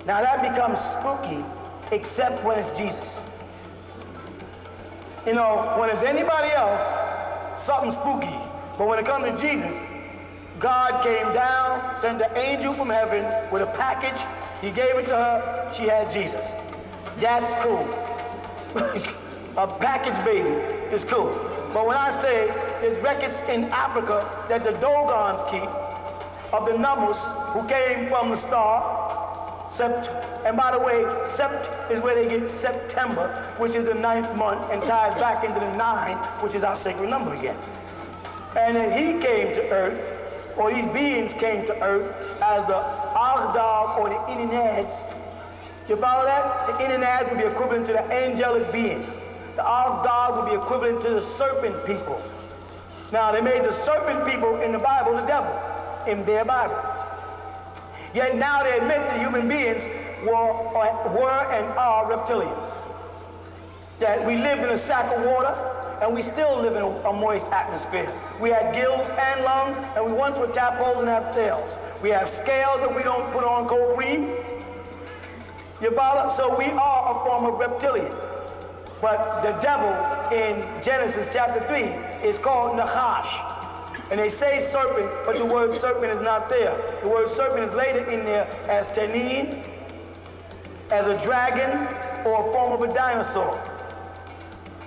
Now that becomes spooky, except when it's Jesus. You know, when it's anybody else, something spooky. But when it comes to Jesus, God came down, sent an angel from heaven with a package. He gave it to her. She had Jesus. That's cool. A package baby is cool. But when I say there's records in Africa that the Dogons keep of the numbers who came from the star, Sept, and by the way, Sept is where they get September, which is the 9th month, and ties back into the 9, which is our sacred number again. And then he came to earth, or these beings came to earth as the Agdog or the Inads. You follow that? The Inads would be equivalent to the angelic beings. The Agdog would be equivalent to the serpent people. Now, they made the serpent people in the Bible the devil, in their Bible. Yet now they admit that human beings were and are reptilians. That we lived in a sack of water, and we still live in a moist atmosphere. We had gills and lungs, and we once were tadpoles and have tails. We have scales that we don't put on cold cream. You follow? So we are a form of reptilian. But the devil in Genesis chapter 3 is called Nahash. And they say serpent, but the word serpent is not there. The word serpent is later in there as Tanin, as a dragon, or a form of a dinosaur.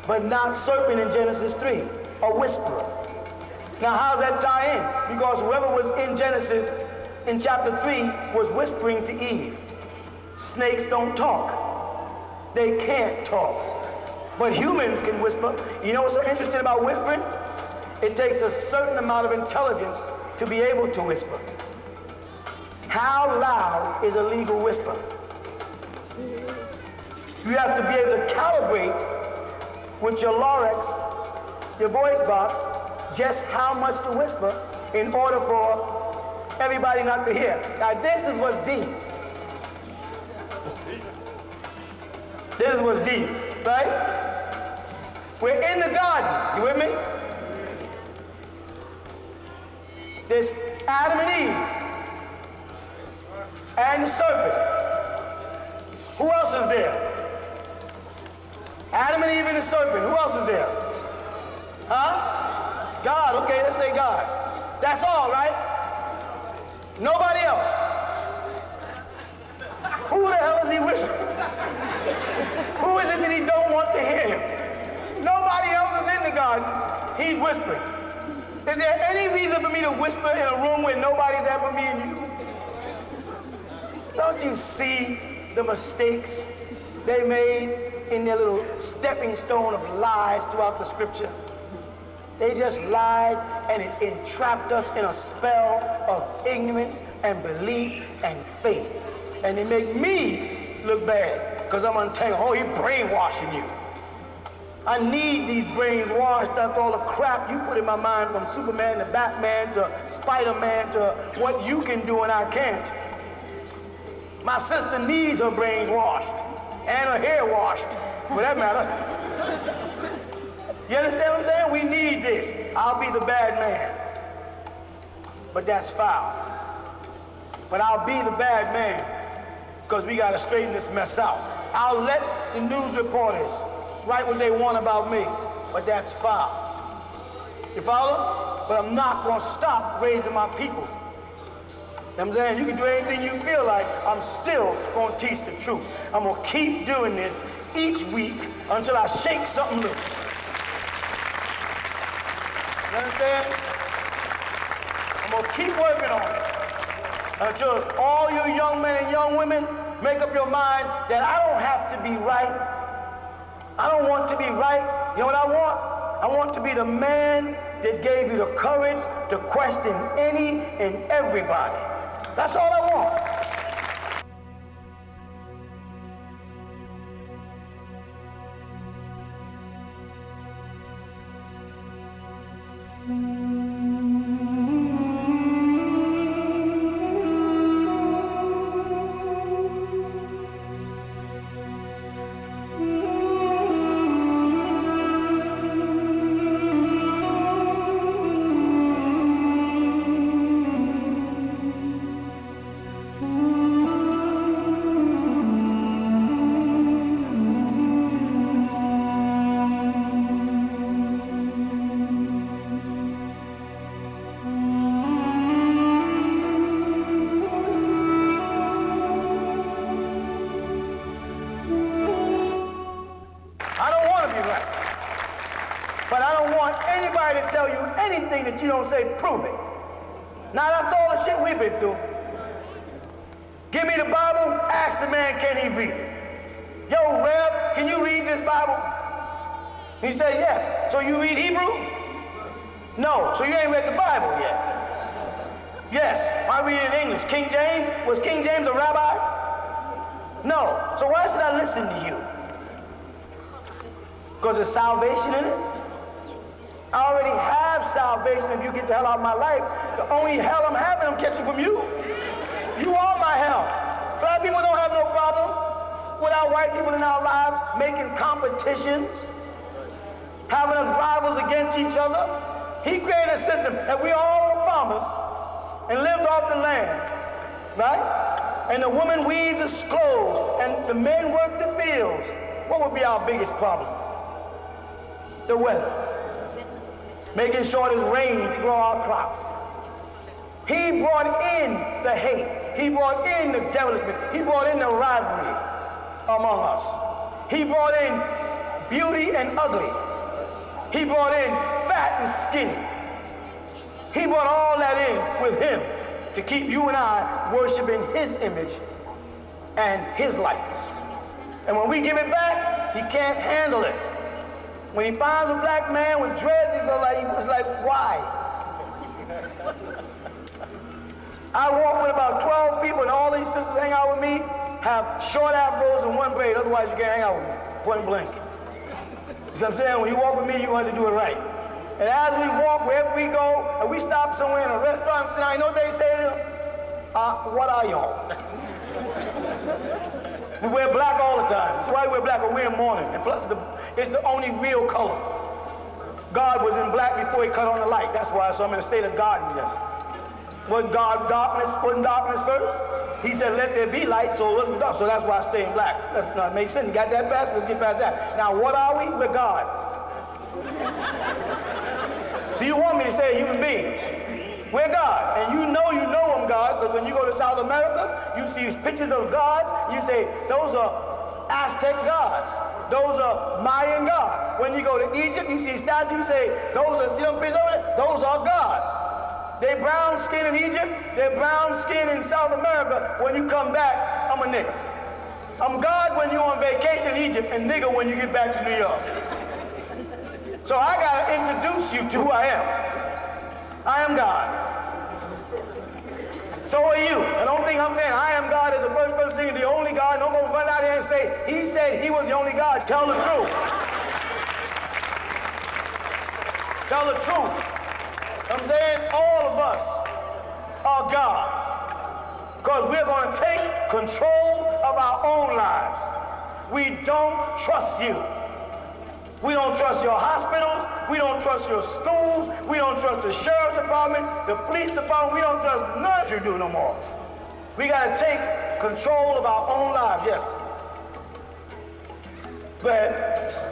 But not serpent in Genesis 3, a whisperer. Now how does that tie in? Because whoever was in Genesis in chapter 3 was whispering to Eve. Snakes don't talk. They can't talk. But humans can whisper. You know what's so interesting about whispering? It takes a certain amount of intelligence to be able to whisper. How loud is a legal whisper? You have to be able to calibrate with your larynx, your voice box, just how much to whisper in order for everybody not to hear. Now this is what's deep. This is what's deep, right? We're in the garden, you with me? There's Adam and Eve and the serpent. Who else is there? Adam and Eve and the serpent. Who else is there? Huh? God. Okay, let's say God. That's all, right? Nobody else. Who the hell is he whispering? Who is it that he don't want to hear him? Nobody else is in the garden. He's whispering. Is there any reason for me to whisper in a room where nobody's at but me and you? Don't you see the mistakes they made in their little stepping stone of lies throughout the scripture? They just lied, and it entrapped us in a spell of ignorance and belief and faith. And they make me look bad because I'm untangled. Oh, he's brainwashing you. I need these brains washed after all the crap you put in my mind, from Superman to Batman to Spider-Man to what you can do and I can't. My sister needs her brains washed and her hair washed, for that matter. You understand what I'm saying? We need this. I'll be the bad man. But that's foul. But I'll be the bad man because we got to straighten this mess out. I'll let the news reporters write what they want about me, but that's foul. You follow? But I'm not going to stop raising my people. You know what I'm saying? You can do anything you feel like. I'm still going to teach the truth. I'm going to keep doing this each week until I shake something loose. You understand? I'm going to keep working on it until all you young men and young women make up your mind that I don't have to be right. I don't want to be right. You know what I want? I want to be the man that gave you the courage to question any and everybody. That's all I want. but you don't say, prove it. Not after all the shit we've been through. Give me the Bible, ask the man, can he read it? Yo, Rev, can you read this Bible? He said, yes. So you read Hebrew? No, so you ain't read the Bible yet. Yes, I read it in English. King James, was King James a rabbi? No, so why should I listen to you? Because there's salvation in it? I already have salvation if you get the hell out of my life. The only hell I'm having, I'm catching from you. You are my hell. Black people don't have no problem without white people in our lives making competitions, having us rivals against each other. He created a system that we all were farmers and lived off the land, right? And the women weaved the clothes and the men worked the fields. What would be our biggest problem? The weather. Making sure there's rain to grow our crops. He brought in the hate. He brought in the devilishment. He brought in the rivalry among us. He brought in beauty and ugly. He brought in fat and skinny. He brought all that in with him to keep you and I worshiping his image and his likeness. And when we give it back, he can't handle it. When he finds a black man with dreads, he's like, why? I walk with about 12 people, and all these sisters hang out with me, have short afros and one braid, otherwise you can't hang out with me, point blank. You see what I'm saying? When you walk with me, you have to do it right. And as we walk, wherever we go, and we stop somewhere in a restaurant and sit down, you know what they say to them? What are y'all? We wear black all the time. So why we wear black? We're in mourning. And plus, it's the only real color. God was in black before he cut on the light. That's why, so I'm in a state of godliness. Wasn't God darkness? Wasn't darkness first? He said, let there be light, so it wasn't dark. So that's why I stay in black. That makes sense. You got that past? Let's get past that. Now, what are we? We're God. So you want me to say human being? We're God. And you know I'm God, because when you go to South America, you see pictures of gods, you say, those are Aztec gods. Those are Mayan gods. When you go to Egypt, you see statues, you say, those are, see them pictures over there? Those are gods. They brown skin in Egypt, they're brown skin in South America. When you come back, I'm a nigga. I'm God when you're on vacation in Egypt, and nigga when you get back to New York. So I gotta introduce you to who I am. I am God. So are you. And don't think I'm saying I am God as the first person singing the only God. Don't go run out here and say, he said he was the only God. Tell the truth. Tell the truth. I'm saying all of us are gods, because we're going to take control of our own lives. We don't trust you. We don't trust your hospitals. We don't trust your schools. We don't trust the sheriff's department, the police department. We don't trust none of you do no more. We got to take control of our own lives. Yes. Go ahead.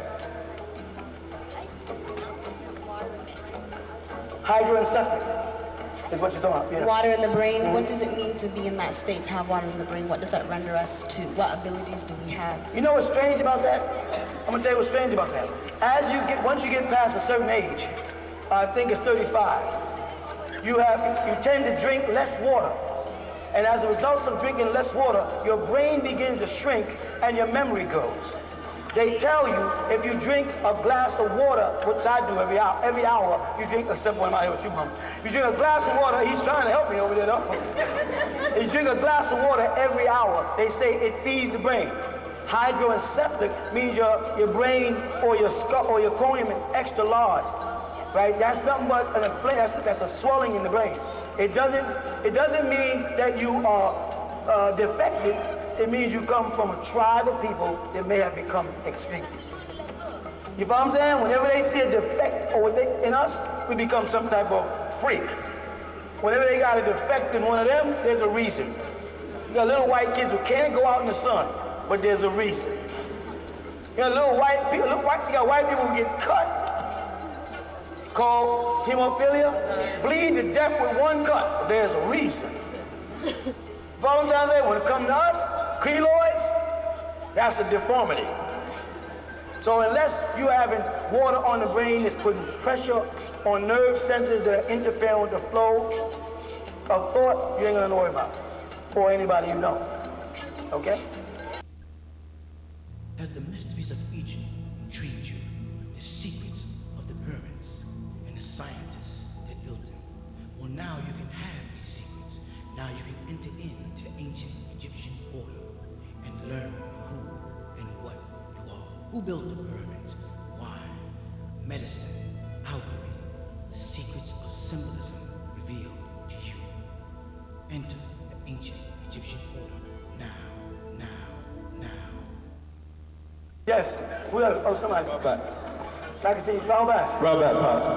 Hydroencephalic is what you're talking about. Yeah. Water in the brain, what does it mean to be in that state, to have water in the brain? What does that render us to? What abilities do we have? You know what's strange about that? I'm gonna tell you what's strange about that. Once you get past a certain age, I think it's 35, you tend to drink less water. And as a result of drinking less water, your brain begins to shrink and your memory goes. They tell you if you drink a glass of water, which I do every hour, you drink, except when I'm out here with you bums. You drink a glass of water, he's trying to help me over there though. You drink a glass of water every hour, they say it feeds the brain. Hydroencephalic means your brain or your skull or your cranium is extra large, right? That's nothing but an inflammation, that's a swelling in the brain. It doesn't mean that you are defective. It means you come from a tribe of people that may have become extinct. You know what I'm saying? Whenever they see a defect in us, we become some type of freak. Whenever they got a defect in one of them, there's a reason. You got little white kids who can't go out in the sun, but there's a reason. You got little white people, you got white people who get cut, called hemophilia, bleed to death with one cut, but there's a reason. Follow what I'm trying to say? When it comes to us, keloids, that's a deformity. So unless you're having water on the brain that's putting pressure on nerve centers that are interfering with the flow of thought, you ain't gonna worry about it, or anybody you know. Okay? As the mysteries of Egypt intrigued you, the secrets of the pyramids and the scientists that built them, well, now you can have these secrets. Now you can enter into ancient Egyptian order and learn who and what you are. Who built the pyramids? Why? Medicine, alchemy, the secrets of symbolism revealed to you. Enter the ancient Egyptian order now. Yes. Who else? Oh, somebody. Robert. I can see you. Robert. Robert Pops.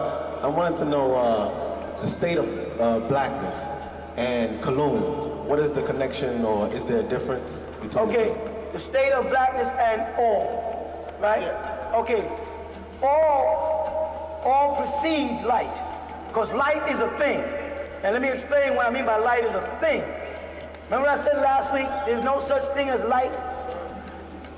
I wanted to know the state of blackness and Kaloon. What is the connection, or is there a difference between the two? The state of blackness and all, right? Yes. Okay, all precedes light, because light is a thing. And let me explain what I mean by light is a thing. Remember I said last week, there's no such thing as light?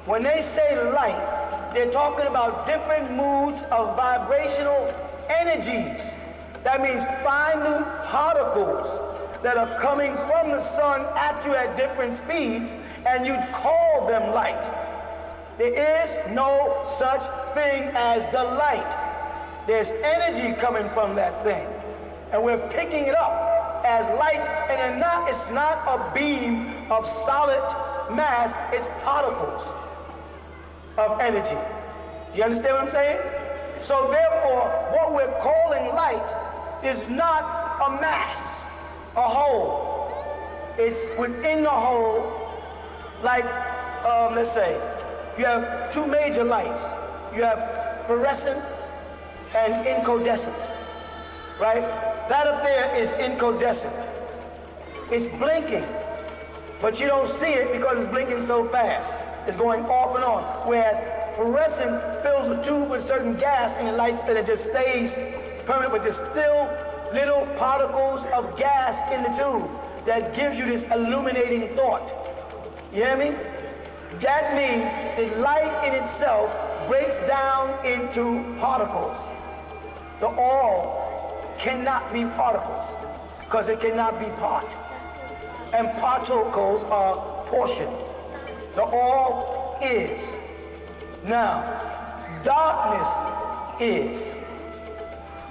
When they say light, they're talking about different moods of vibrational energies. That means minute particles that are coming from the sun at you at different speeds, and you'd call them light. There is no such thing as the light. There's energy coming from that thing, and we're picking it up as lights, and it's not a beam of solid mass, it's particles of energy. You understand what I'm saying? So therefore, what we're calling light is not a mass, a whole. It's within the whole, like, let's say, you have two major lights. You have fluorescent and incandescent, right? That up there is incandescent. It's blinking, but you don't see it because it's blinking so fast. It's going off and on. Whereas fluorescent fills the tube with certain gas and it lights, and it just stays permanent, but there's still little particles of gas in the tube that gives you this illuminating thought. You hear me? That means that light in itself breaks down into particles. The all cannot be particles because it cannot be part. And particles are portions. The all is. Now, darkness is.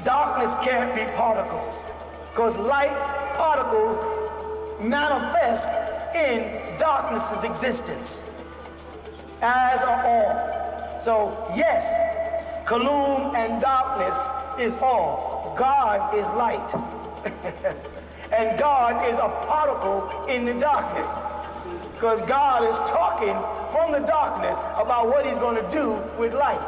Darkness can't be particles because light's particles manifest in darkness's existence as a all. So yes, Kaloon and darkness is all. God is light. And God is a particle in the darkness. Because God is talking from the darkness about what he's going to do with light.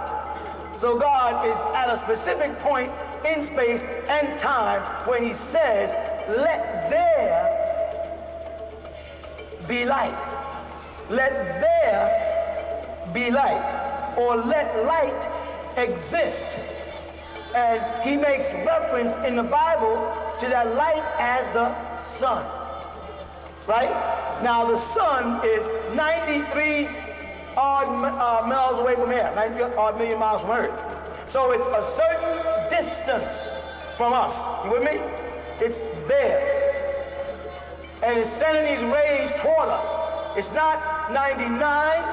So God is at a specific point in space and time when he says, let there be light. Let there be light. Or let light exist. And he makes reference in the Bible to that light as the sun. Right? Now the sun is 93 odd miles away from here, 90 odd million miles from Earth. So it's a certain distance from us. You with me? It's there. And it's sending these rays toward us. It's not 99,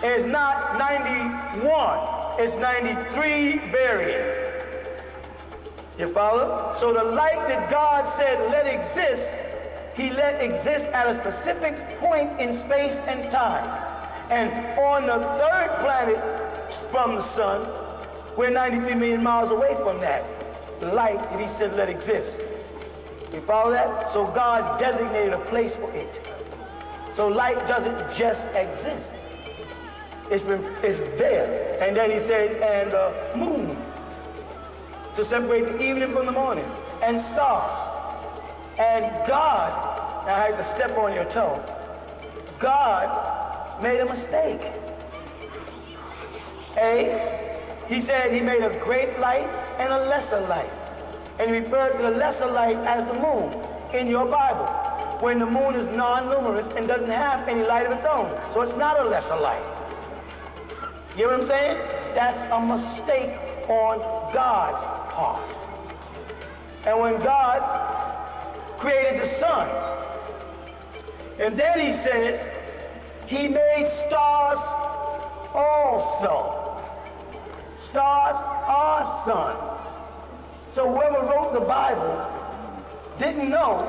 and it's not 91. It's 93 varying. You follow? So the light that God said let exist, he let exist at a specific point in space and time. And on the third planet from the sun, we're 93 million miles away from that light that he said let exist. You follow that? So God designated a place for it. So light doesn't just exist. It's there. And then he said, and the moon to separate the evening from the morning, and stars. And God, now I have to step on your toe, God made a mistake. He said he made a great light and a lesser light. And he referred to the lesser light as the moon in your Bible, when the moon is non-luminous and doesn't have any light of its own. So it's not a lesser light. You know what I'm saying? That's a mistake on God's part. And when God created the sun, and then he says, he made stars also. Stars are suns. So whoever wrote the Bible didn't know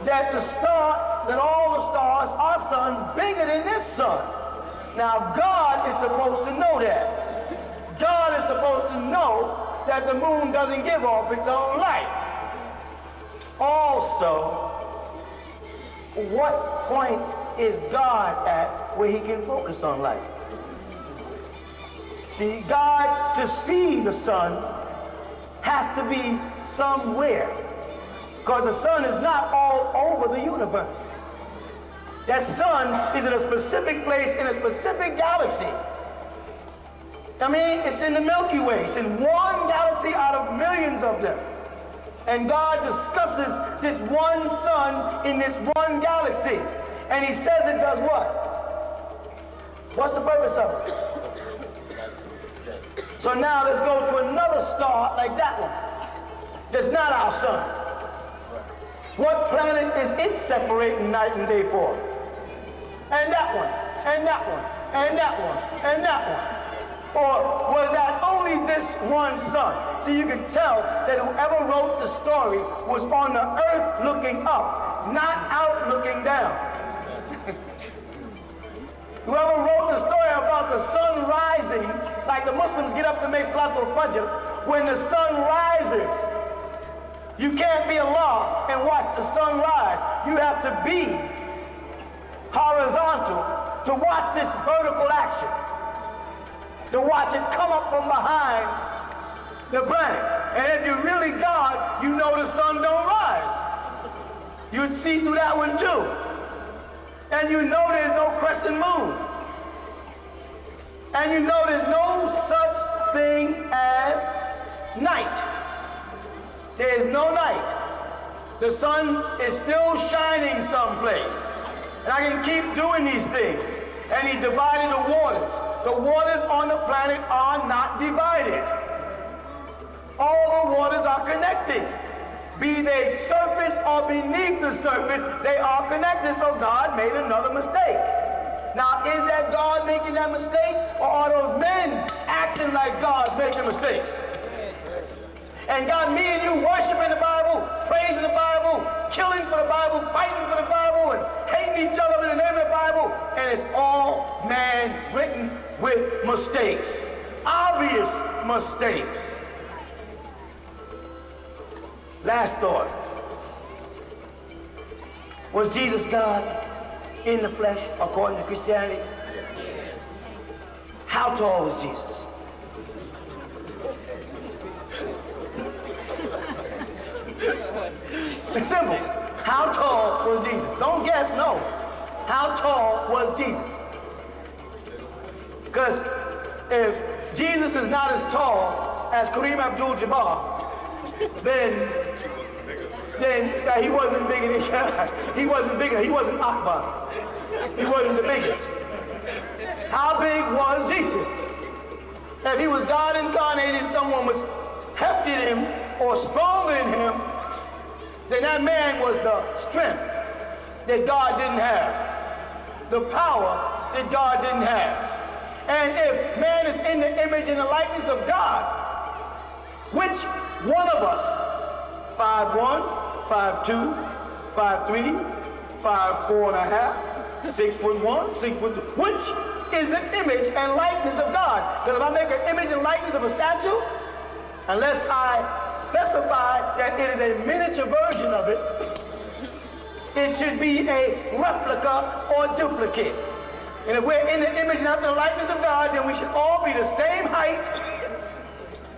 that all the stars are suns bigger than this sun. Now God is supposed to know that. God is supposed to know that the moon doesn't give off its own light. Also, what point is God at where he can focus on light? See, God, to see the sun, has to be somewhere. Because the sun is not all over the universe. That sun is in a specific place in a specific galaxy. I mean, it's in the Milky Way. It's in one galaxy out of millions of them. And God discusses this one sun in this one galaxy. And he says it does what? What's the purpose of it? So now let's go to another star like that one. That's not our sun. What planet is it separating night and day for? And that one, and that one, and that one, and that one. Or was that only this one sun? See, you can tell that whoever wrote the story was on the earth looking up, not out looking down. Whoever wrote the story about the sun rising, like the Muslims get up to make Salatul Fajr, when the sun rises, you can't be Allah and watch the sun rise. You have to be horizontal to watch this vertical action, to watch it come up from behind the planet. And if you're really God, you know the sun don't rise. You'd see through that one too. And you know there's no crescent moon. And you know there's no such thing as night. There is no night. The sun is still shining someplace. And I can keep doing these things. And he divided the waters. The waters on the planet are not divided. All the waters are connected. Be they surface or beneath the surface, they are connected. So God made another mistake. Now, is that God making that mistake? Or are those men acting like God's making mistakes? And God, me and you worshiping the Bible, praising the Bible, killing for the Bible, fighting for the Bible, and hating each other in the name of the Bible, and it's all man written with mistakes, obvious mistakes. Last thought. Was Jesus God in the flesh according to Christianity? Yes. How tall was Jesus? It's simple. How tall was Jesus? Don't guess, no. How tall was Jesus? Because if Jesus is not as tall as Kareem Abdul-Jabbar, then he wasn't big enough. He wasn't big enough. He wasn't Akbar. He wasn't the biggest. How big was Jesus? If he was God incarnated, someone was heftier than him or stronger than him, then that man was the strength that God didn't have, the power that God didn't have. And if man is in the image and the likeness of God, which one of us, 5'1", 5'2", 5'3", 5'4.5", 6'1", 6'2", which is the image and likeness of God? Because if I make an image and likeness of a statue, unless I specify that it is a miniature version of it, it should be a replica or duplicate. And if we're in the image and after the likeness of God, then we should all be the same height,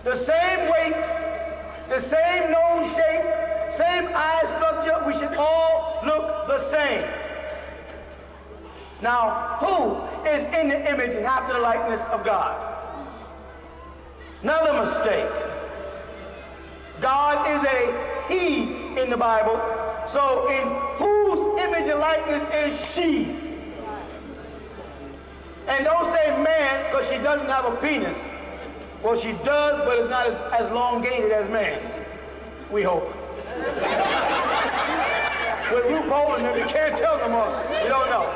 the same weight, the same nose shape, same eye structure. We should all look the same. Now, who is in the image and after the likeness of God? Another mistake. God is a he in the Bible. So in whose image and likeness is she? And don't say man's because she doesn't have a penis. Well, she does, but it's not as elongated as man's. We hope. With Ruth holding them, you can't tell no more. You don't know.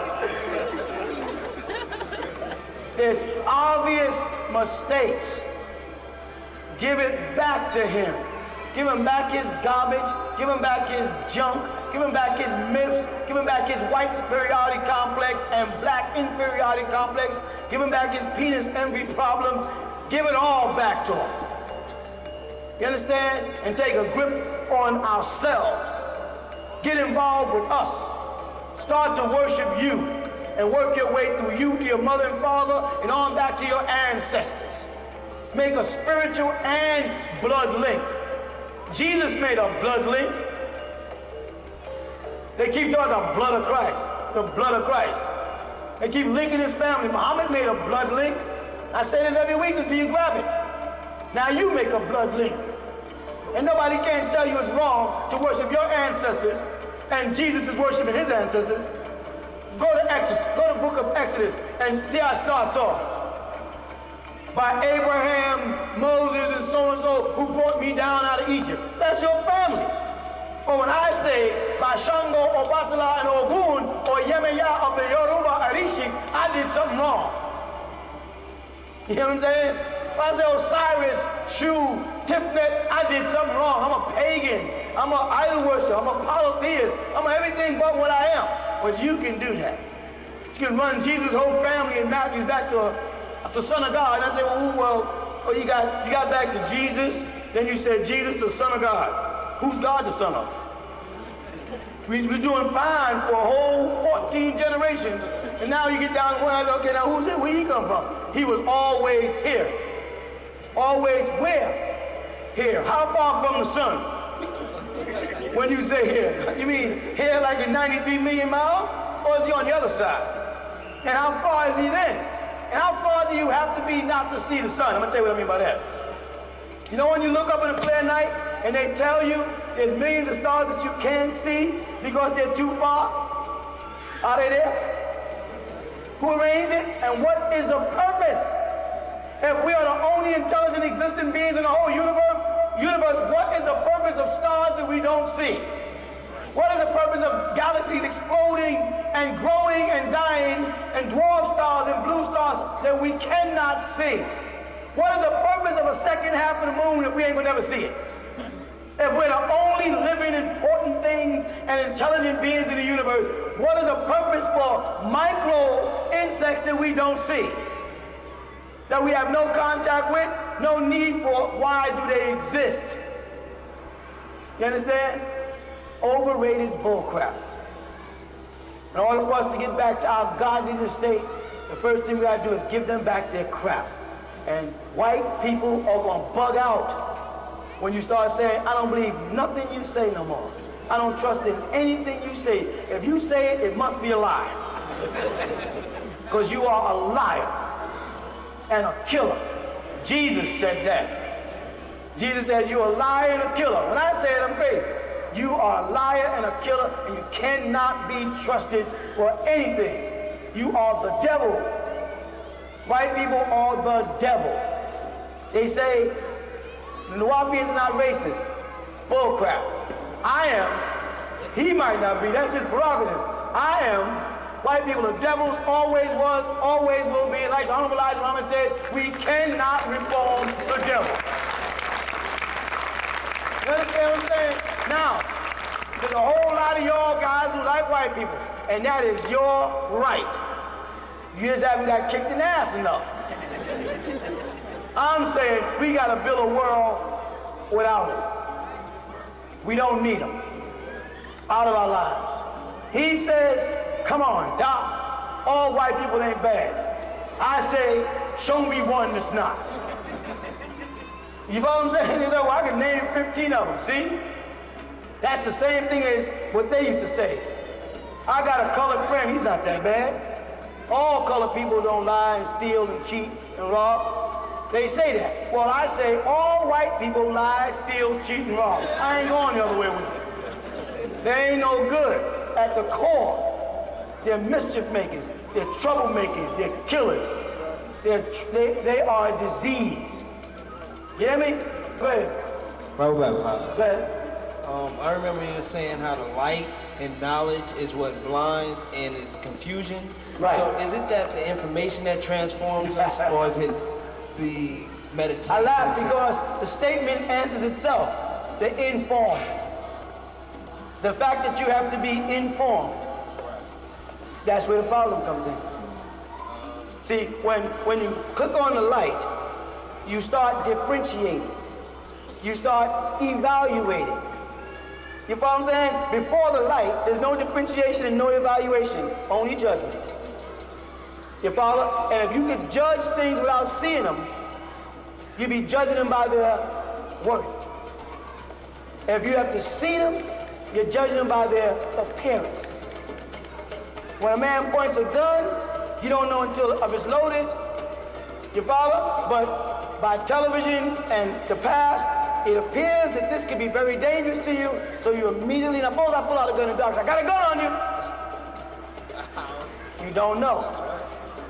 There's obvious mistakes. Give it back to him. Give him back his garbage. Give him back his junk. Give him back his myths. Give him back his white superiority complex and black inferiority complex. Give him back his penis envy problems. Give it all back to him. You understand? And take a grip on ourselves. Get involved with us. Start to worship you and work your way through you to your mother and father and on back to your ancestors. Make a spiritual and blood link. Jesus made a blood link. They keep talking about the blood of Christ, the blood of Christ. They keep linking his family. Muhammad made a blood link. I say this every week until you grab it. Now you make a blood link. And nobody can tell you it's wrong to worship your ancestors and Jesus is worshiping his ancestors. Go to Exodus, go to the book of Exodus and see how it starts off. By Abraham, Moses, and so who brought me down out of Egypt. That's your family. But when I say by Shango, Obatala, and Ogun, or Yemeya of the Yoruba Arishi, I did something wrong. You hear what I'm saying? If I say Osiris, Shu, Tifnet, I did something wrong. I'm a pagan. I'm an idol worshiper. I'm a polytheist. I'm everything but what I am. But you can do that. You can run Jesus' whole family and Matthew's back to the Son of God. And I say, well, you got back to Jesus. Then you said Jesus, the Son of God. Who's God the Son of? We're doing fine for a whole 14 generations. And now you get down to one, I say, okay, now who's it? Where he come from? He was always here. Always where? Here. How far from the sun? When you say here, you mean here like in 93 million miles? Or is he on the other side? And how far is he then? And how far do you have to be not to see the sun? I'm gonna tell you what I mean by that. You know when you look up in the clear night and they tell you there's millions of stars that you can't see because they're too far? Are they there? Who arranged it? And what is the purpose? If we are the only intelligent existing beings in the whole universe, what is the purpose of stars that we don't see? What is the purpose of galaxies exploding and growing and dying and dwarf stars and blue stars that we cannot see? What is the purpose of a second half of the moon if we ain't gonna never see it? If we're the only living important things and intelligent beings in the universe, what is the purpose for micro insects that we don't see? That we have no contact with, no need for, why do they exist? You understand? Overrated bullcrap. In order for us to get back to our godliness state, the first thing we gotta do is give them back their crap. And white people are gonna bug out when you start saying, I don't believe nothing you say no more. I don't trust in anything you say. If you say it, it must be a lie. Because you are a liar and a killer. Jesus said that. Jesus said, you're a liar and a killer. When I say it, I'm crazy. You are a liar and a killer, and you cannot be trusted for anything. You are the devil. White people are the devil. They say, Nuwapians are not racist. Bull crap. I am. He might not be. That's his prerogative. I am. White people are devils, always was, always will be. Like the Honorable Elijah Muhammad said, we cannot reform the devil. You understand what I'm saying? Now, there's a whole lot of y'all guys who like white people, and that is your right. You just haven't got kicked in the ass enough. I'm saying we got to build a world without them. We don't need them out of our lives. He says, come on, Doc, all white people ain't bad. I say, show me one that's not. You know what I'm saying? They say, well, I can name 15 of them, see? That's the same thing as what they used to say. I got a colored friend, he's not that bad. All colored people don't lie and steal and cheat and rob. They say that. Well, I say all white people lie, steal, cheat, and rob. I ain't going the other way with it. They ain't no good. At the core, they're mischief makers, they're troublemakers, they're killers. They are a disease. You hear me? Go ahead. Go ahead. I remember you saying how the light and knowledge is what blinds and is confusion. Right. So is it that the information that transforms us, or is it the meditation? I laugh because the statement answers itself. The informed. The fact that you have to be informed. That's where the problem comes in. See, when you click on the light, you start differentiating. You start evaluating. You follow what I'm saying? Before the light, there's no differentiation and no evaluation, only judgment. You follow? And if you could judge things without seeing them, you'd be judging them by their worth. And if you have to see them, you're judging them by their appearance. When a man points a gun, you don't know until it's loaded. You follow? But by television and the past, it appears that this could be very dangerous to you, so you immediately, now suppose I pull out a gun in the dark, I got a gun on you. You don't know.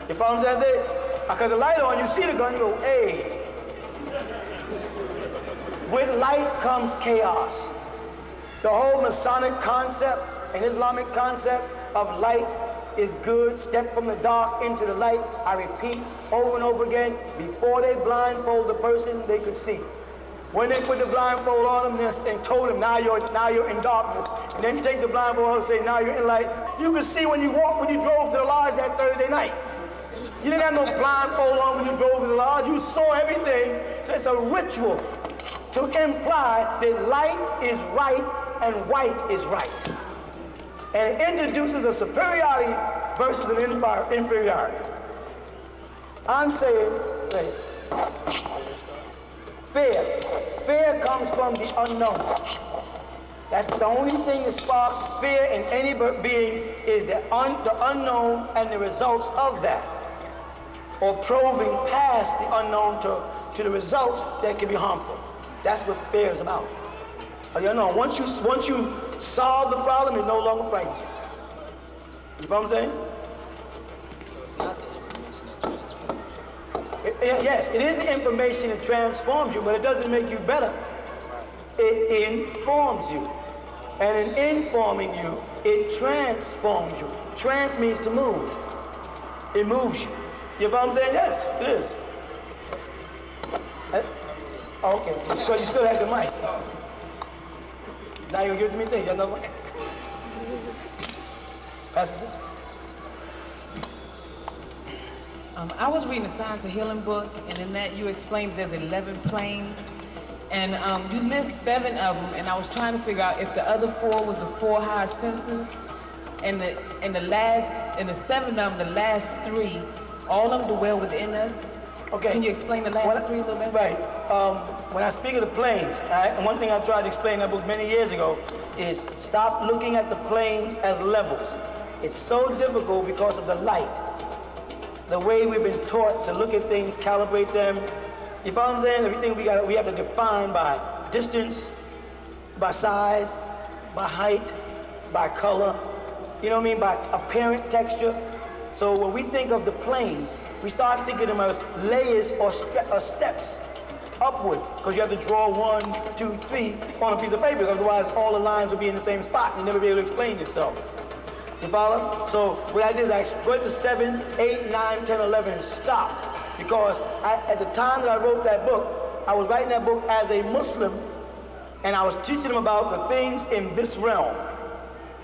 You follow what I'm saying? Because the light on, you see the gun, you go, hey. With light comes chaos. The whole Masonic concept and Islamic concept of light is good. Step from the dark into the light. I repeat over and over again, before they blindfold the person, they could see. When they put the blindfold on them and told them, now you're in darkness, and then take the blindfold off and say, now you're in light, you could see when you drove to the lodge that Thursday night. You didn't have no blindfold on when you drove to the lodge. You saw everything. So it's a ritual to imply that light is right and white is right. And it introduces a superiority versus an inferiority. I'm saying, fear. Fear comes from the unknown. That's the only thing that sparks fear in any being is the unknown and the results of that. Or probing past the unknown to the results that can be harmful. That's what fear is about. You know, once you solve the problem, it no longer frightens you. You know what I'm saying? So it's not the information that transforms you. Yes, it is the information that transforms you, but it doesn't make you better. It informs you. And in informing you, it transforms you. Trans means to move. It moves you. You know what I'm saying? Yes, it is. Okay, it's because you still have the mic. Now you'll give it to me, think. You got another one? Pastor? I was reading the Science of Healing book, and in that you explained there's 11 planes, and you list 7 of them, and I was trying to figure out if the other 4 was the 4 higher senses, and the 7 of them, the last 3, all of them dwell within us. Okay. Can you explain the last 3 a little bit? Right. When I speak of the planes, and one thing I tried to explain in that book many years ago is stop looking at the planes as levels. It's so difficult because of the light. The way we've been taught to look at things, calibrate them. You follow what I'm saying? Everything we have to define by distance, by size, by height, by color. You know what I mean? By apparent texture. So when we think of the planes, we start thinking of them as layers or steps upward, because you have to draw 1, 2, 3 on a piece of paper, otherwise all the lines will be in the same spot and you'll never be able to explain yourself. You follow? So what I did is I went to 7, 8, 9, 10, 11 and stopped, because at the time that I wrote that book, I was writing that book as a Muslim, and I was teaching them about the things in this realm,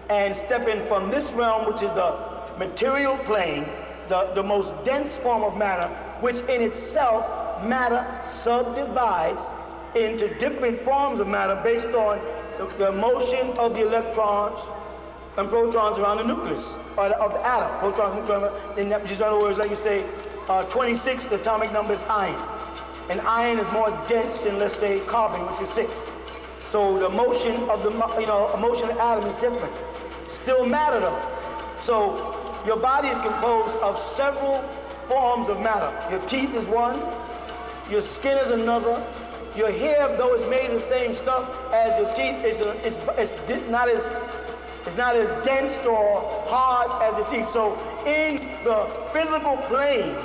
and stepping from this realm, which is the material plane, the most dense form of matter, which in itself, matter subdivides into different forms of matter based on the motion of the electrons and protons around the nucleus of the atom. Protons, neutrons, in other words, like you say, 26, the atomic number is iron. And iron is more dense than, let's say, carbon, which is 6. So the motion of the motion of the atom is different. Still matter though. So your body is composed of several forms of matter. Your teeth is one, your skin is another, your hair, though it's made of the same stuff as your teeth, it's not as dense or hard as the teeth. So in the physical plane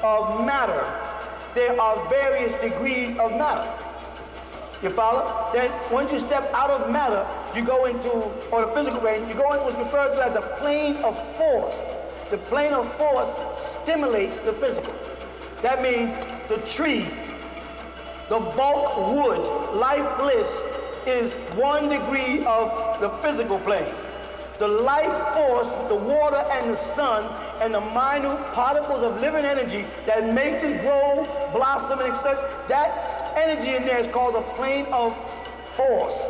of matter, there are various degrees of matter. You follow? Then once you step out of matter, you go into, or the physical plane, you go into what's referred to as the plane of force. The plane of force stimulates the physical. That means the tree, the bulk wood, lifeless, is 1 degree of the physical plane. The life force, the water and the sun, and the minute particles of living energy that makes it grow, blossom, and etc., that energy in there is called the plane of force.